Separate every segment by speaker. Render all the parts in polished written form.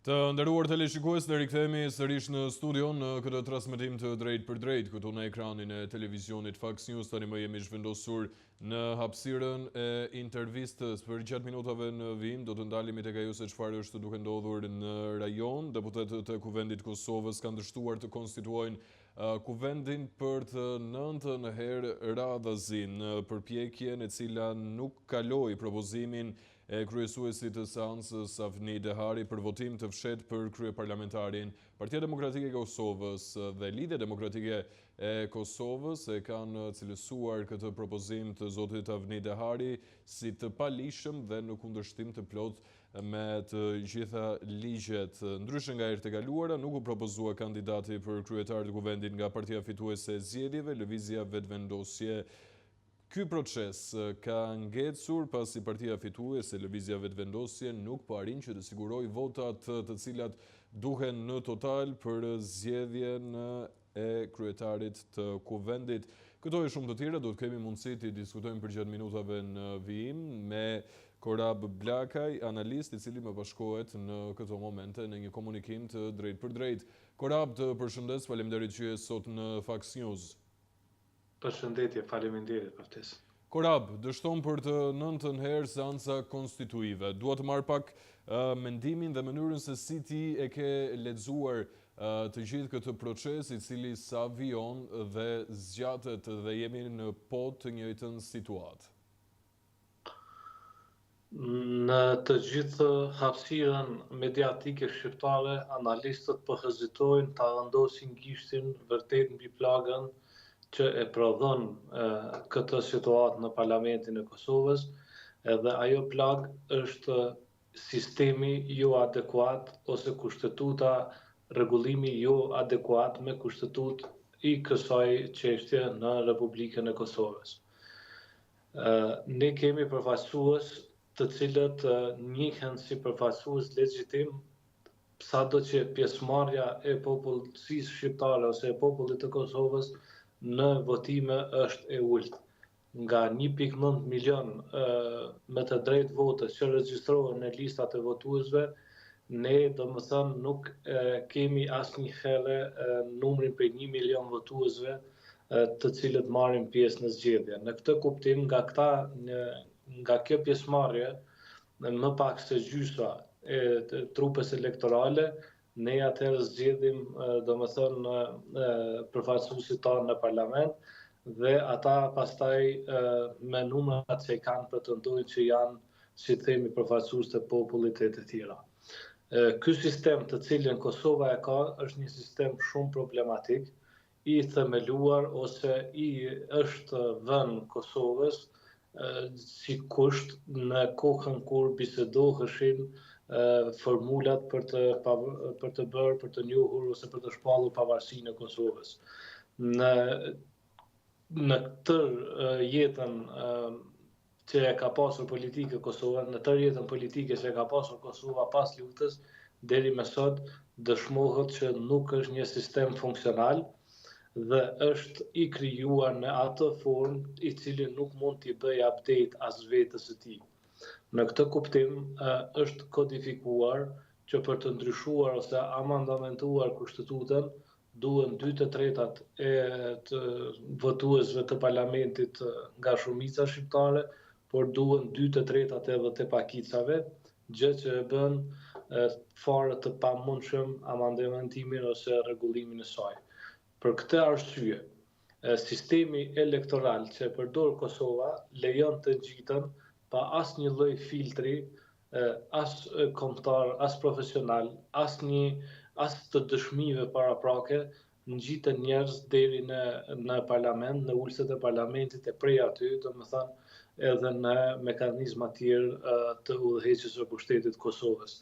Speaker 1: Të nderuar teleshikues, ne rikthehemi sërish në studio në këtë transmetim të drejt për drejt këtu në ekranin e televizionit Fox News. Tani më jemi zhvendosur në hapësirën e intervistës. Për gjatë minutave në vijim do të ndalemi tek ajo se çfarë është duke ndodhur në rajon. Deputetët e Kuvendit Kosovës kanë dështuar të konstituojnë kuvendin për të 9ën herë radhazi në përpjekjen e cila nuk kaloi propozimin e kryesuesit të seancës Afni Dehari për votim të fshehtë për kryeparlamentarin. Partia Demokratike e Kosovës dhe Lidhja Demokratike e Kosovës e kanë cilësuar këtë propozim të zotit Afni Dehari si të palishëm dhe në kundërshtim të plot me të gjitha ligjet. Ndryshe nga herët e kaluara, nuk u propozua kandidati për kryetar të kuvendit nga partia fituese e zgjedhjeve, lëvizja vetëvendosje. Ky proces ka ngecur pasi partia fituese lëvizja vetëvendosje nuk po arrin që të sigurojë votat të cilat duhen në total për zgjedhjen e kryetarit të kuvendit. Këto e shumë të tjera do të kemi mundësi të diskutojmë për gjatë minutave në vijim me Korab Blakaj, analist i cili më bashkohet në këto momente në një komunikim të drejt për drejt. Korab, të përshëndes, faleminderit që je sot në Fox News.
Speaker 2: Përshëndetje, faleminderit për ftesë.
Speaker 1: Korab, dështon për të 9ën herë seanca konstituive. Dua të marr pak mendimin dhe mënyrën se si ti e ke lexuar të gjithë këtë proces i cili sa vijon dhe zgjatet dhe jemi në pod të njëjtën situatë.
Speaker 2: Në të gjithë hapësirën mediatike shqiptare, analistët po hezitojnë ta vendosin gishtin vërtet mbi plagën që e prodhon këtë situatë në Parlamentin e Kosovës, edhe ajo plag është sistemi jo adekuat ose kushtetuta, rregullimi jo adekuat me kushtetutë i kësaj çështje në Republikën e Kosovës. Ne kemi përfaqësues të cilët njihen si përfaqësues legjitim, sado që pjesëmarrja e popullsisë shqiptare ose e popullit të Kosovës në votime është e ulët. Nga 1.9 milion me të drejtë votës që regjistrohen në listat e votuesve, ne domethënë nuk kemi asnjëherë numrin për 1 milion votuesve të cilët marrin pjesë në zgjedhje. Në këtë kuptim, nga kjo pjesëmarrje, më pak se gjysma e trupës elektorale, ne atëherë zgjedhim domethënë përfaqësuesit tanë në parlament dhe ata pastaj me numrat që kanë pretendojnë që janë, si themi, përfaqësues të popullit e të tjera. Ky sistem të cilin Kosova e ka është një sistem shumë problematik, i themeluar ose i është vënë Kosovës si kusht në kohën kur bisedoheshin formulat për të njohur ose për të shpallur pavarësinë e Kosovës. Në tërë jetën që e ka pasur politike Kosova, në tërë jetën politike që e ka pasur Kosova pas luftës, deri më sot dëshmohet që nuk është një sistem funksional dhe është i krijuar në atë formë i cili nuk mund t'i bëjë update as vetës së tij. Në këtë kuptim është kodifikuar që për të ndryshuar ose amendamentuar kushtetutën duhen 2/3 e të votuesve të parlamentit nga shumica shqiptare, por duhen 2/3 edhe të pakicave, gjë që e bën fare të pamundshëm amendamentimin ose rregullimin e saj. Për këtë arsye, sistemi elektoral që përdor Kosova lejon të ngjiten pa asnjë lloj filtri, as kombëtar, as profesional, as të dëshmive paraprake, ngjiten njerëz deri në parlament, në ulset e parlamentit e prej aty, domethënë edhe në mekanizma të tjerë të udhëheqjes së pushtetit Kosovës.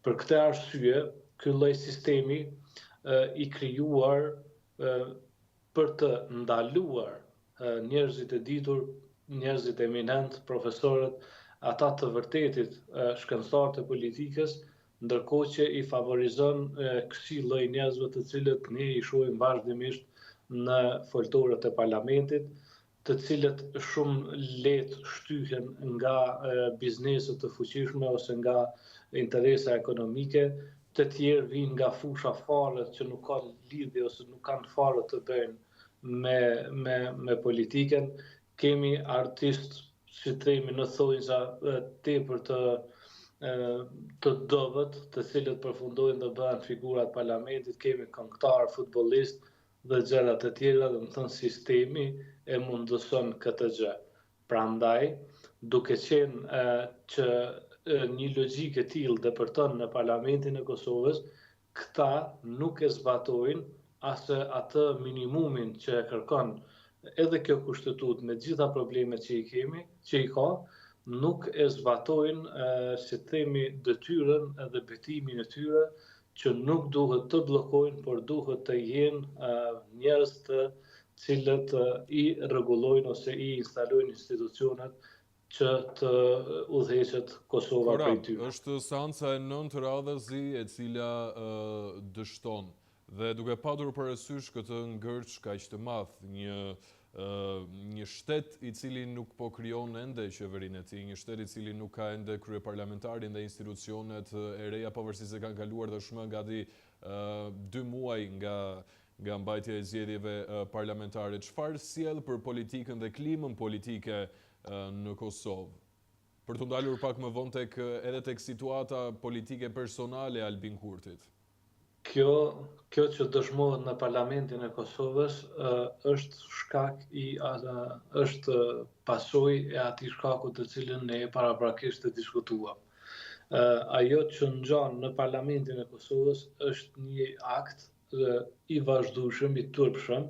Speaker 2: Për këtë arsye, ky lloj sistemi i krijuar për të ndaluar njerëzit e ditur, njerëzit eminent, profesorët, ata të vërtetit shkencëtarët e politikës, ndërkohë që i favorizon kësi lloj njerëzve të cilët ne i shohim vazhdimisht në foltorët e parlamentit, të cilët shumë lehtë shtyhen nga bizneset të fuqishme ose nga interesa ekonomike, të tjerë vinë nga fusha fare që nuk ka lidhje ose nuk kanë fare të bëjnë me politiken. Kemi artistë, si themi në thonjza tepër të dobët, të cilët përfundojnë dhe bëhen figurat parlamentit, kemi këngëtar, futbollist dhe gjëra të tjera, dhe më thënë sistemi e mundëson këtë gjë. Prandaj, duke qenë që një logjikë e tillë depërton në Parlamentin e Kosovës, këta nuk e zbatojnë as atë minimumin që e kërkon edhe kjo kushtetutë me gjitha problemet që i ka, nuk e zbatojnë, si themi, detyrën edhe betimin e tyre që nuk duhet të bllokojnë, por duhet të jenë njerëz të cilët i rregullojnë ose i instalojnë institucionet që të udhëheqet Kosova prej tyre.
Speaker 1: Është seanca e 9 radhëzi e cila dështon dhe duke patur parasysh këtë ngërç kaq të madh, një shtet i cili nuk po krijon ende qeverinë e tij, një shtet i cili nuk ka ende kryeparlamentarin dhe institucionet e reja, pavarësisht se kanë kaluar tashmë gati 2 muaj nga mbajtja e zgjedhjeve parlamentare. Çfarë sjell për politikën dhe klimën politike në Kosovë? Për të ndalur pak më vonë edhe tek situata politike personale e Albin Kurtit.
Speaker 2: Kjo që dëshmohet në Parlamentin e Kosovës është pasojë e atij shkaku të cilën ne paraprakisht të diskutuam. Ajo që ngjan në Parlamentin e Kosovës është një akt i vazhdueshëm, i turpshëm,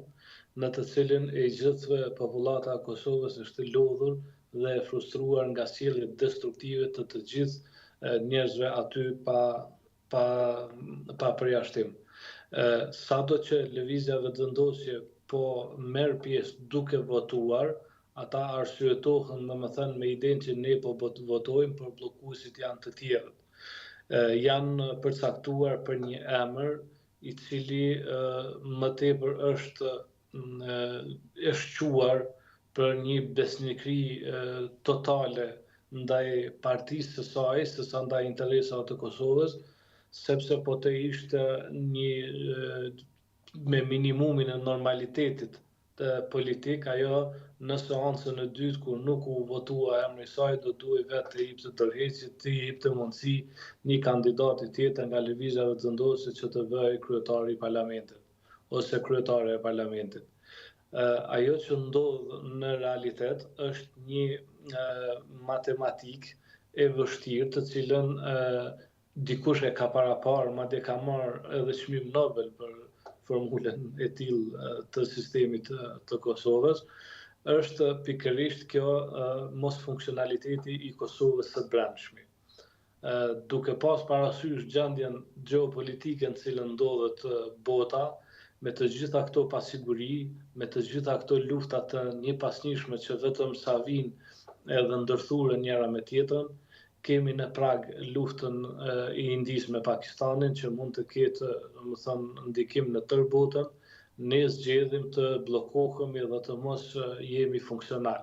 Speaker 2: në të cilin e gjithë popullata e Kosovës është e lodhur dhe e frustruar nga sjelljet destruktive të gjithë njerëzve aty pa përjashtim. Sado që lëvizja vetëvendosje po merr pjesë duke votuar, ata arsyetohen domethënë me idenë që ne po votojmë, por bllokuesit janë të tjerët. Janë përcaktuar për një emër i cili më tepër është e shquar për një besnikëri totale ndaj partisë së saj, sesa ndaj interesave të Kosovës, sepse po të ishte me minimumin e normalitetit politik, ajo në seancën e dytë kur nuk u votua emri i saj, do duhej vetë të jepte tërheqje, të jepte mundësi një kandidat tjetër nga lëvizja vetëvendosje që të bëhej kryetari i parlamentit ose kryetare e parlamentit. Ajo që ndodh në realitet është një matematikë e vështirë, të cilën dikush e ka paraparë, madje ka marrë edhe çmim Nobel për formulën e tillë të sistemit të Kosovës, është pikërisht kjo mosfunksionaliteti i Kosovës së brendshme. Duke pas parasysh gjendjen gjeopolitike në cilën ndodhet bota, me të gjitha këto pasiguri, me të gjitha këto lufta të njëpasnjshme që vetëm sa vinë edhe ndërthuren njëra me tjetrën, kemi në prag luftën i Indis me Pakistanin, që mund të ketë, ndikim në tërë botën, ne zgjedhim të bllokohemi dhe të mos jemi funksional.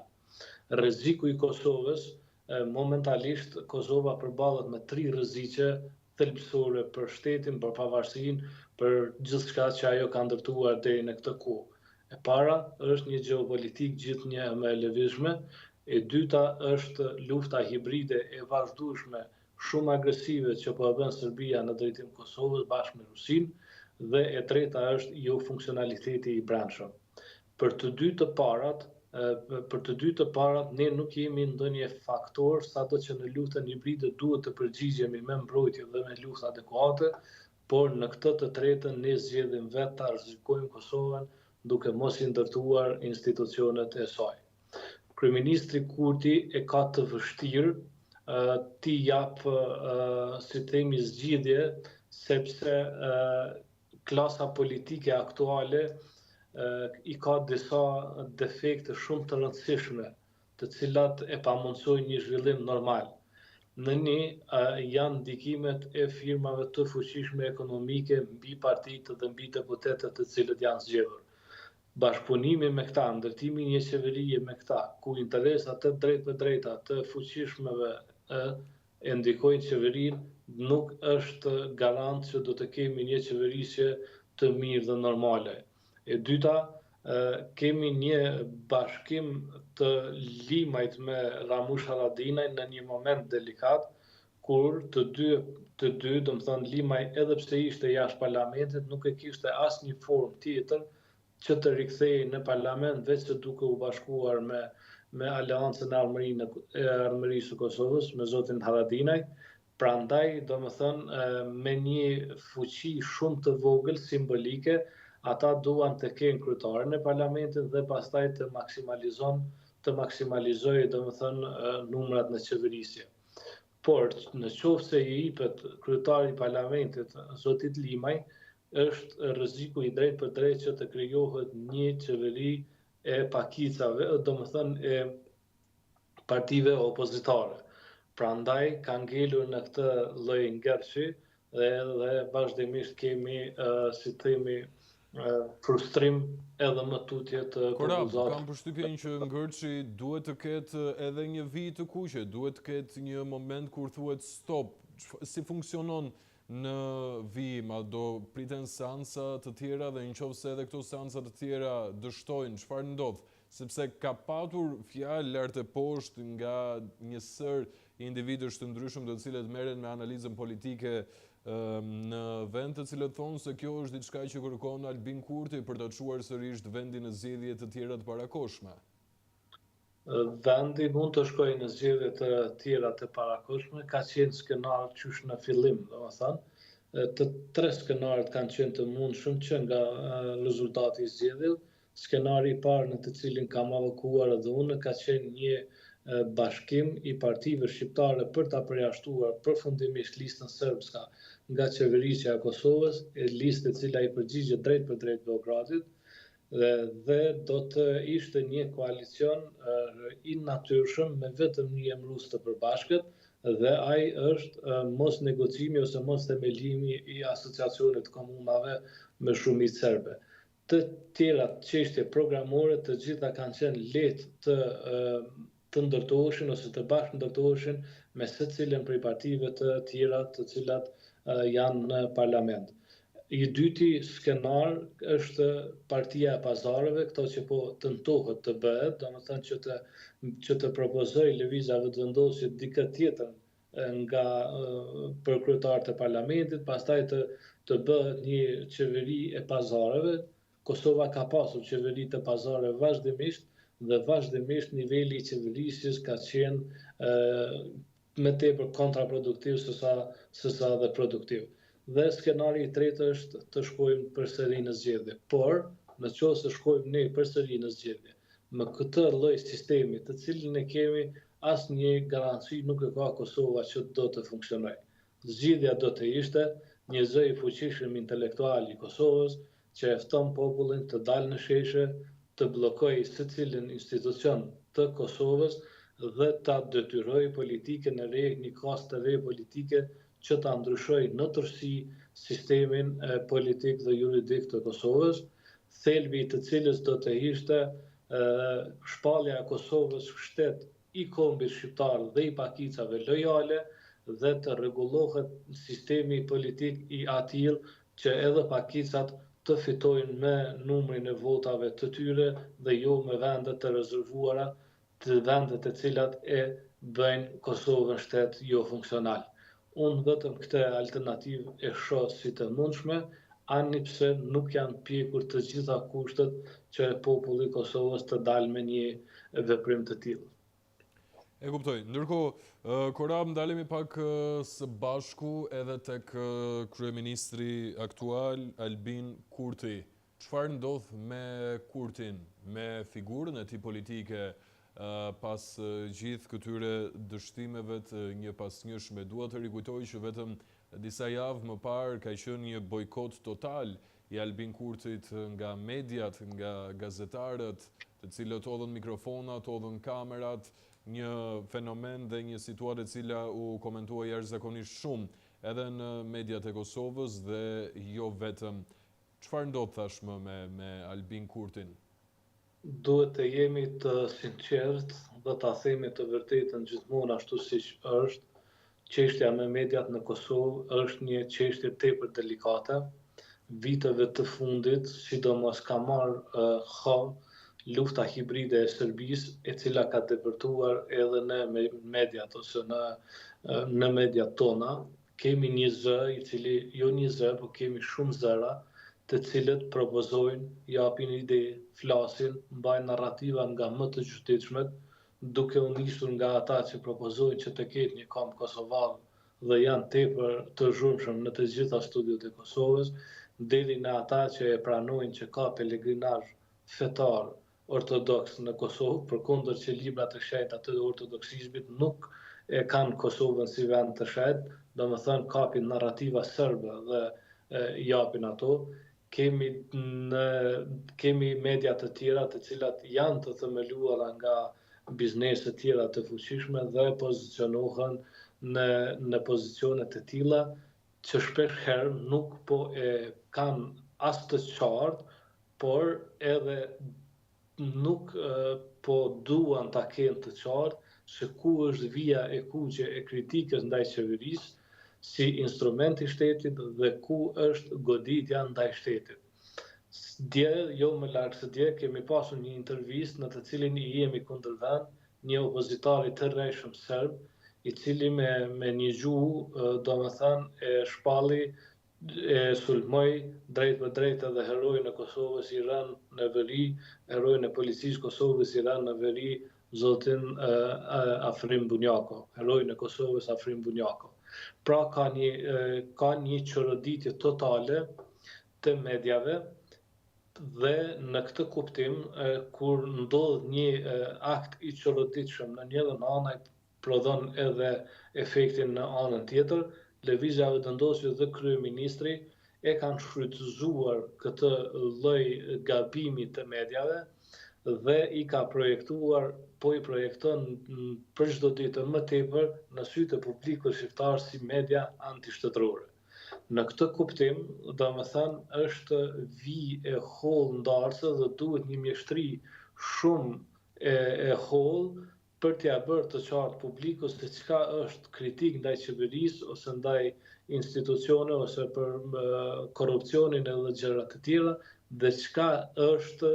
Speaker 2: Rreziku i Kosovës, momentalisht Kosova përballet me 3 rreziqe thelbësore për shtetin, për pavarësinë, për gjithçka që ajo ka ndërtuar deri në këtë kohë. E para është një gjeopolitikë gjithnjë më e lëvizshme, e dyta është lufta hibride e vazhdueshme, shumë agresive që po e bën Serbia në drejtim Kosovës bashkë me Rusinë, dhe e treta është jo funksionaliteti i brendshëm. Për të dy të parat ne nuk jemi ndonjë faktor, sado që në luftën hibride duhet të përgjigjemi me mbrojtje dhe me luftë adekuate, por në këtë të tretën ne zgjedhim vetë ta rrezikojmë Kosovën duke mos i ndërtuar institucionet e saj. Kryeministri Kurti e ka të vështirë ti jap, si themi, zgjidhje, sepse klasa politike aktuale i ka disa defekte shumë të rëndësishme, të cilat e pamundsojnë një zhvillim normal. Në një janë ndikimet e firmave të fuqishme ekonomike mbi partitë dhe mbi deputetët të cilët janë zgjedhur. Bashkëpunimi me këta, ndërtimi një qeverie me këta, ku interesat të drejt për drejta të fuqishmeve e ndikojnë qeverinë, nuk është garant që do të kemi një qeverisje të mirë dhe normale. E dyta, kemi një bashkim të limajt me Ramush Haradinaj në një moment delikat, kur të dy, do më thënë Limaj edhe pse ishte jashtë parlamentit, nuk e kishte asnjë formë tjetër që të rikthehej në parlament veç se duke u bashkuar me Aleancën e Armërisë së Kosovës, me zotin Haradinaj. Prandaj, do më thënë, me një fuqi shumë të vogël, simbolike, ata duan të kenë kryetarin e parlamentit dhe pastaj të maksimalizojë, do më thënë, numrat në qeverisje. Por, në qoftë se i jepet kryetari i parlamentit, zotit Limaj, është rreziku i drejtë për drejtë që të krijohet një qeveri e pakicave, do më thënë e partive opozitare. Prandaj ka ngelur në këtë lloj ngërçi dhe vazhdimisht kemi, si themi, frustrim edhe më tutje të
Speaker 1: Korab, kam përshtypjen që ngërçi duhet të ketë edhe një vijë të kuqe, duhet të ketë një moment kur thuhet stop. Si funksionon në vijim, a do priten seansa të tjera dhe nëse edhe këto seansa të tjera dështojnë, çfarë ndodh? Sepse ka patur fjalë lart e poshtë nga një sër individësh të ndryshëm të cilët merren me analizën politike në vend të cilët thonë se kjo është diçka që kërkon Albin Kurti për të çuar sërish vendin në zgjedhje të tjera të parakoshme.
Speaker 2: Vendi mund të shkojë në zgjedhje të tjera të parakoshme, ka qenë skenar qysh në fillim, domethënë, të tre skenarët kanë qenë të mundshëm që nga rezultati i zgjedhjeve. Skenari i parë në të cilin kam avokuar edhe unë ka qenë një bashkim i partive shqiptare për ta përjashtuar përfundimisht listën serbska nga qeverisja e Kosovës, listë e cila i përgjigjet drejt për drejt Beogradit, dhe do të ishte një koalicion i natyrshëm me vetëm një emërues të përbashkët, dhe ai është mos negocimi ose mos themelimi i asociacionit komunave me shumicë serbe. Të tjerat çështje programore të gjitha kanë qenë lehtë të ndërtoheshin ose të bashkë ndërtoheshin me secilën prej partive të tjera të cilat janë në parlament. I dyti skenar është partia e pazareve, këto që po tentohet të bëhet, domethënë që të propozojë lëvizja vetëvendosje dikë tjetër nga për kryetarët e parlamentit, pastaj të bëhet një qeveri e pazareve. Kosova ka pasur qeveri të pazareve vazhdimisht, dhe vazhdimisht niveli i qeverisjes ka qenë me tepër kontraproduktiv sesa dhe produktiv. Dhe skenari i tretë është të shkojmë përsëri në zgjedhje. Por, nëse shkojmë ne përsëri në zgjedhje, me këtë lloj sistemi, të cilin e kemi, asnjë garanci nuk e ka Kosova që do të funksionojë. Zgjidhja do të ishte një zë i fuqishëm intelektual i Kosovës që e fton popullin të dalë në sheshe, të bllokojë secilin institucion të Kosovës dhe ta detyrojë politikën e re, një klasë të re politike që ta ndryshojë në tërësi sistemin politik dhe juridik të Kosovës, thelbi i të cilës do të ishte shpallja e Kosovës shtet i kombit shqiptar dhe i pakicave lojale dhe të rregullohet sistemi politik i atill që edhe pakicat të fitojnë me numrin e votave të tyre dhe jo me vendet të rezervuara, të vendet e cilat e bëjnë Kosovën shtet jo funksional. Unë vetëm këtë alternativë e shoh si të mundshme, ani pse nuk janë pjekur të gjitha kushtet që populli i Kosovës të dalë me një veprim të tillë.
Speaker 1: E kuptoj. Ndërkohë, Korab, ndalemi pak së bashku edhe tek kryeministri aktual Albin Kurti. Çfarë ndodh me Kurtin, me figurën e tij politike pas gjithë këtyre dështimeve të njëpasnjëshme? Dua të rikujtoj që vetëm disa javë më parë ka qenë një bojkot total i Albin Kurtit nga mediat, nga gazetarët, të cilët hodhën mikrofonat, hodhën kamerat, një fenomen dhe një situatë e cila u komentua jashtëzakonisht shumë edhe në mediat e Kosovës dhe jo vetëm. Çfarë ndodh tashmë me Albin Kurtin?
Speaker 2: Duhet të jemi të sinqert dhe ta themi të vërtetën gjithmonë ashtu siç është, çështja me mediat në Kosovë është një çështje tepër delikate. Viteve të fundit, sidomos ka marrë hall lufta hibride e Serbisë, e cila ka depërtuar edhe në mediat ose në mediat tona. Kemi një zë, i cili jo një zë, por kemi shumë zëra, të cilët propozojnë, japin ide, flasin, mbajnë narrativa nga më të çuditshmet, duke u nisur nga ata që propozojnë që të ketë një kamp kosovar dhe janë tepër të zhurmshëm në të gjitha studiot e Kosovës, deri në ata që e pranojnë që ka pelegrinazh fetar ortodoks në Kosovë, përkundër që librat e shenjta të ortodoksizmit nuk e kanë Kosovën si vend të shenjtë, domethënë kapin narrativa serbe dhe japin ato. Kemi media të tjera të cilat janë të themeluara nga biznese të tjera të fuqishme dhe pozicionohen në pozicione të tilla që shpesh herë nuk po e kanë as të qartë, por edhe nuk po duan ta kenë të qartë se ku është vija e kuqe e kritikës ndaj qeverisë si instrument i shtetit dhe ku është goditja ndaj shtetit. Dje, jo më larg se dje, kemi pasur një intervistë në të cilin i jemi kundërvend një opozitari të rrejshëm serb, i cili me një gjuhë, domethënë e shpalli, e sulmoi drejt për drejt edhe herojin e Kosovës i rënë në veri, herojin e policisë Kosovës i rënë në veri, zotin Afrim Bunjako, herojin e Kosovës Afrim Bunjako. Pra ka një çoroditje totale të mediave dhe në këtë kuptim, kur ndodh një akt i çoroditshëm në një anë, prodhon edhe efektin në anën tjetër. Lëvizja Vendosje dhe kryeministri e kanë shfrytëzuar këtë lloj gabimi të mediave dhe i ka projektuar, po i projekton për çdo ditë më tepër në sytë e publikut shqiptar si media antishtëtërore. Në këtë kuptim, domethënë është vijë e hollë ndarëse dhe duhet një mjeshtri shumë e hollë për t'ia bërë të qartë publikut se çka është kritik ndaj qeverisë ose ndaj institucione ose për korrupsionin edhe gjëra të tjera dhe çka është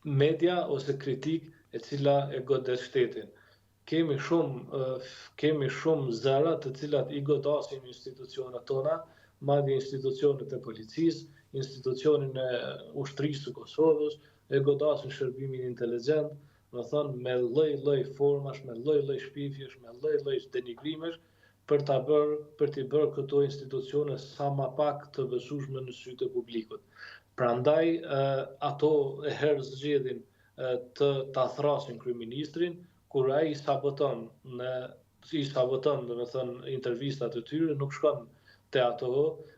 Speaker 2: media ose kritik e cila e godet shtetin. Kemi shumë zëra të cilat i godasin institucionet tona, madje institucionet e policisë, institucionin e ushtrisë së Kosovës, e godasin shërbimin inteligjent, do thënë me lloj-lloj formash, me lloj-lloj shpifjesh, me lloj-lloj denigrimesh për t'i bërë këto institucione sa më pak të besueshme në sytë e publikut. Prandaj ato herë zgjedhin ta thrasin kryeministrin, kur ai saboton domethënë intervistat e tyre, nuk shkon te ato,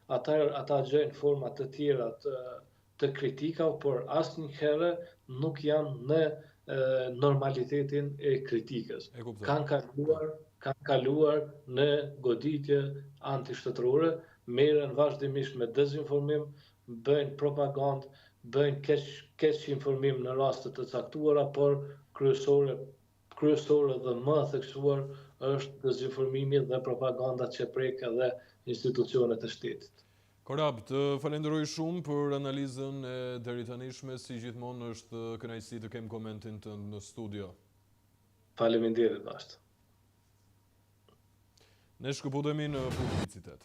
Speaker 2: ata gjejnë forma të tjera të kritika, por asnjëherë nuk janë në normalitetin e kritikës. Kanë kaluar në goditje antishtëtërore, merren vazhdimisht me dezinformim, bëjnë propagandë, bëjnë keq informim në raste të caktuara, por kryesore dhe më theksuar është dezinformimi dhe propaganda që prek edhe institucionet e shtetit.
Speaker 1: Korab, të falenderoj shumë për analizën e deritanishme, si gjithmonë është kënaqësi të kem komentin tënd në studio.
Speaker 2: Faleminderit bashkë.
Speaker 1: Ne shkëputemi në publicitet.